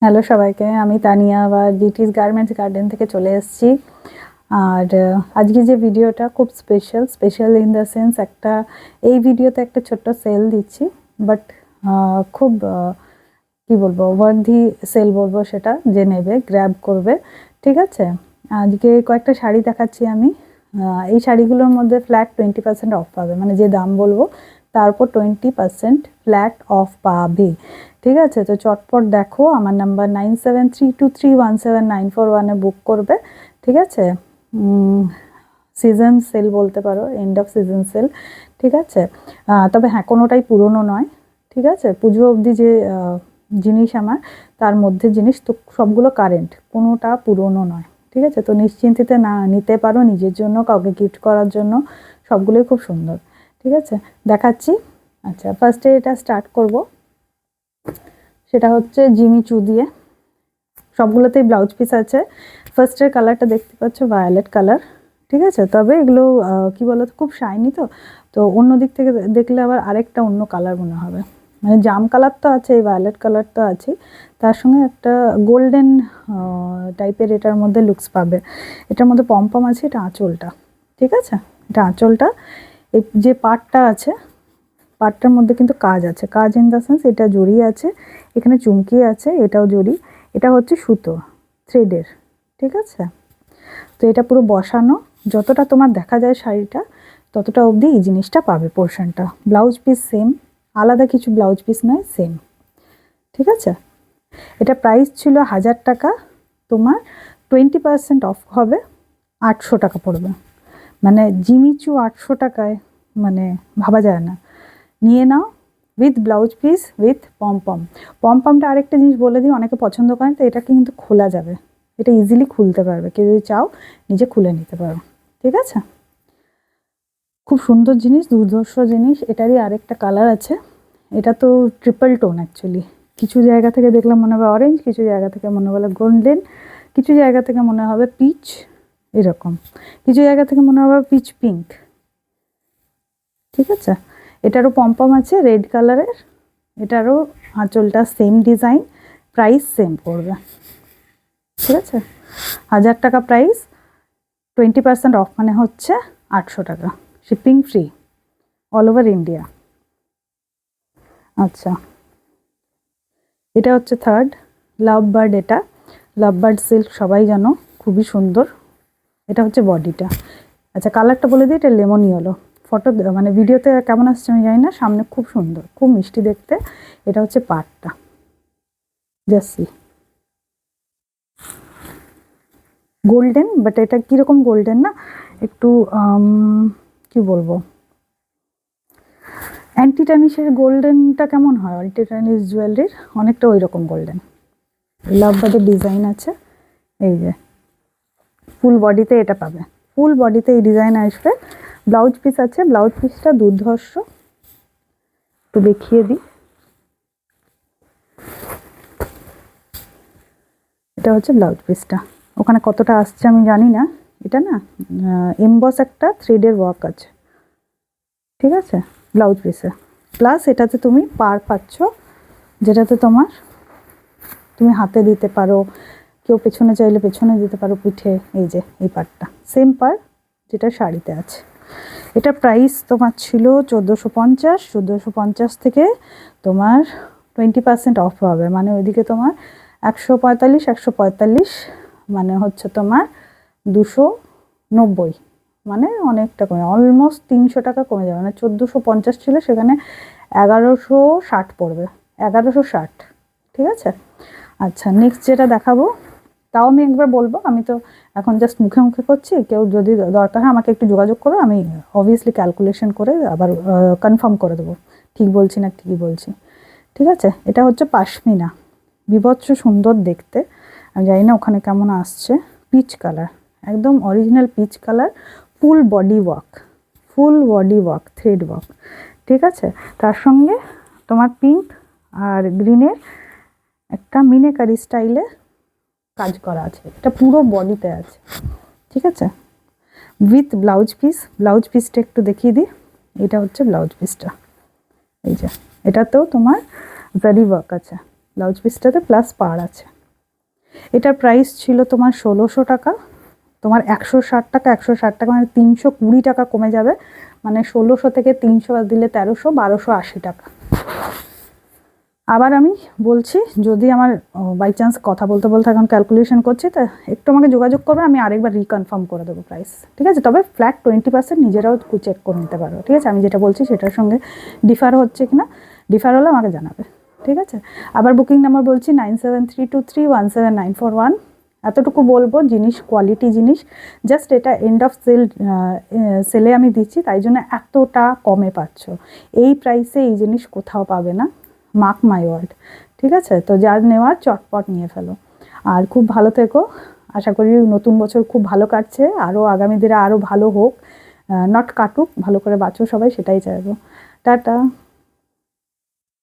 Hello সবাইকে, আমি তানিয়া আবার ডিটিস গার্মেন্টস গার্ডেন থেকে চলে এসেছি। আর আজকে যে ভিডিওটা খুব স্পেশাল ইন দ্য সেন্স এই ভিডিওতে একটা ছোট্ট সেল দিচ্ছি, বাট খুব কি বলবো, ওয়ার্দি সেল বলবো, সেটা যে নেবে গ্র্যাব করবে। ঠিক আছে, আজকে কয়েকটা শাড়ি দেখাচ্ছি আমি। এই শাড়িগুলোর মধ্যে ফ্ল্যাট 20% অফ পাবে, মানে যে দাম বলবো তার উপর 20% ফ্ল্যাট অফ পাবে। ঠিক আছে, তো চটপট দেখো, আমার নাম্বার 9732317941-এ বুক করবে। ঠিক আছে, সিজন সেল বলতে পারো, এন্ড অফ সিজন সেল। ঠিক আছে, তবে হ্যাঁ, কোনোটাই পুরনো নয়। ঠিক আছে, পুজো অবধি যে জিনিস আমার, তার মধ্যে জিনিস তো সবগুলো কারেন্ট, কোনোটা পুরনো নয়। ঠিক আছে, তো নিশ্চিন্তিতে না নিতে পারো, নিজের জন্য, কাউকে গিফট করার জন্য, সবগুলোই খুব সুন্দর। ঠিক আছে, দেখাচ্ছি। আচ্ছা, ফার্স্টে এটা স্টার্ট করব, সেটা হচ্ছে জিমিচু দিয়ে। সবগুলোতেই ব্লাউজ পিস আছে। ফার্স্টের কালারটা দেখতে পাচ্ছ, ভায়োলেট কালার। ঠিক আছে, তবে এগুলো কি বলো তো, খুব শাইনি, তো তো অন্য দিক থেকে দেখলে আবার আরেকটা অন্য কালার মনে হবে। মানে জাম কালার তো আছে, ভায়োলেট কালার তো আছে, তার সঙ্গে একটা গোল্ডেন টাইপের এটার মধ্যে লুকস পাবে। এটার মধ্যে পমপম আছে, এটা আঁচলটা। ঠিক আছে, এটা আঁচলটা। এই যে পার্টটা আছে, পার্টটার মধ্যে কিন্তু কাজ আছে, কাজ ইন দ্য সেন্স এটা জড়ি আছে, এখানে চুমকি আছে, এটাও জড়ি। এটা হচ্ছে সুতো, থ্রেডের। ঠিক আছে, তো এটা পুরো বসানো, যতটা তোমার দেখা যায় শাড়িটা, ততটা অবধি এই জিনিসটা পাবে পোর্শনটা। ব্লাউজ পিস সেম, আলাদা কিছু ব্লাউজ পিস নয়, সেম। ঠিক আছে, এটা প্রাইস ছিল 1000 টাকা, তোমার 20% অফ হবে, 800 টাকা পড়বে। মানে জিমিচু 800 টাকায়, মানে ভাবা যায় না। নিয়ে নাও, with blouse piece, with pompom. পমপমটা আরেকটা জিনিস বলে দিই, অনেকে পছন্দ করেন, তো এটাকে কিন্তু খোলা যাবে, এটা ইজিলি খুলতে পারবে, কেউ যদি চাও নিজে খুলে নিতে পারো। ঠিক আছে, খুব সুন্দর জিনিস, দুর্ধর্ষ জিনিস। এটারই আরেকটা কালার আছে, এটা তো ট্রিপল টোন অ্যাকচুয়ালি। কিছু জায়গা থেকে দেখলাম মনে হবে অরেঞ্জ, কিছু জায়গা থেকে মনে হবে গোল্ডেন, কিছু জায়গা থেকে মনে হবে পিচ, এরকম কিছু জায়গা থেকে মনে হবে পিচ পিঙ্ক। ঠিক আছে, এটারও পমপম আছে রেড কালারের, এটারও আঁচলটা সেম ডিজাইন, প্রাইস সেম পড়বে। ঠিক আছে, 1000 টাকা প্রাইস, 20% অফ মানে হচ্ছে 800 টাকা, shipping free, all over India. আচ্ছা, এটা হচ্ছে থার্ড, লাভ বার্ড। এটা লাভ বার্ড সিল্ক, সবাই জানো, খুবই সুন্দর। এটা হচ্ছে বডিটা। আচ্ছা, কালারটা বলে দিই, এটা লেমন ইয়েলো। ফটো মানে ভিডিওতে কেমন আসছে আমি জানি না, সামনে খুব সুন্দর, খুব মিষ্টি দেখতে। এটা হচ্ছে পাটটা, জাসি গোল্ডেন, বাট এটা কীরকম গোল্ডেন না, একটু কি বলবো, অ্যান্টিটানিসের গোল্ডেনটা কেমন হয়, অ্যান্টিটানিস জুয়েলারির অনেকটা ওই রকম গোল্ডেন। লাভ বার্ডের ডিজাইন আছে, এই যে ফুল বডিতে এটা পাবে, ফুল বডিতে এই ডিজাইন আসবে। ব্লাউজ পিস আছে, ব্লাউজ পিসটা দুর্ধর্ষ, একটু দেখিয়ে দিই। এটা হচ্ছে ব্লাউজ পিসটা, ওখানে কতটা আসছে আমি জানি না। এটা না এমবস একটা থ্রেডের ওয়ার্ক আছে। ঠিক আছে, ব্লাউজ পিসে প্লাস এটাতে তুমি পার পাচ্ছ, যেটাতে তুমি হাতে দিতে পারো, কেউ পেছনে চাইলে পেছনে দিতে পারো, পিঠে। এই যে এই পার্টটা সেম পার যেটা শাড়িতে আছে। এটা প্রাইস তোমার ছিল 1450, 1450 থেকে তোমার 20% অফ হবে, মানে ওইদিকে তোমার 145, 145, মানে হচ্ছে তোমার 290, মানে অনেকটা কমে, অলমোস্ট 300 টাকা কমে যাবে। মানে 1450 ছিল, সেখানে 1160 পড়বে, 1160। ঠিক আছে, আচ্ছা নেক্সট যেটা দেখাবো, তাও আমি একবার বলবো, আমি তো এখন জাস্ট মুখে মুখে করছি, কেউ যদি দরকার হয় আমাকে একটু যোগাযোগ করো, আমি অবভিয়াসলি ক্যালকুলেশন করে আবার কনফার্ম করে দেবো ঠিক বলছি না ঠিকই বলছি। ঠিক আছে, এটা হচ্ছে পাশমিনা, বিভৎস সুন্দর দেখতে। আমি জানি না ওখানে কেমন আসছে, পিচ কালার, একদম original peach colour, full body work, full body work, thread work. ঠিক আছে, তার সঙ্গে তোমার পিঙ্ক আর গ্রিনের একটা মিনেকারি স্টাইলে কাজ করা আছে, এটা পুরো বডিতে আছে। ঠিক আছে, উইথ ব্লাউজ পিস। ব্লাউজ পিসটা একটু দেখিয়ে দিই, এটা হচ্ছে ব্লাউজ পিসটা। এই যে এটাতেও তোমার জারি ওয়ার্ক আছে, ব্লাউজ পিসটাতে প্লাস পাড় আছে। এটার প্রাইস ছিল তোমার 1600 টাকা, তোমার 160 টাকা, 160 টাকা মানে 320 টাকা কমে যাবে, মানে 1600 থেকে 300 দিলে 1300, 1280 টাকা। আবার আমি বলছি, যদি আমার বাই চান্স কথা বলতে বলতে এখন ক্যালকুলেশন করছি, তা একটু আমাকে যোগাযোগ করবে, আমি আরেকবার রিকনফার্ম করে দেবো প্রাইস, ঠিক আছে? তবে ফ্ল্যাট 20% নিজেরাও চেক করে নিতে পারো, ঠিক আছে? আমি যেটা বলছি সেটার সঙ্গে ডিফার হচ্ছে কিনা, ডিফার হলে আমাকে জানাবে, ঠিক আছে? আবার বুকিং নাম্বার বলছি 9732317941। এতটুকু বলবো, জিনিস কোয়ালিটি জিনিস, জাস্ট এটা এন্ড অফ সেলে আমি দিচ্ছি, তাই জন্য এতটা কমে পাচ্ছ। এই প্রাইসে এই জিনিস কোথাও পাবে না, মার্ক মাই ওয়ার্ড, ঠিক আছে? তো যার নেওয়ার চটপট নিয়ে ফেলো। আর খুব ভালো থেকো, আশা করি নতুন বছর খুব ভালো কাটছে, আরও আগামী দিনে আরও ভালো হোক, নট কাটুক, ভালো করে বাঁচো সবাই, সেটাই চাইবো। টাটা।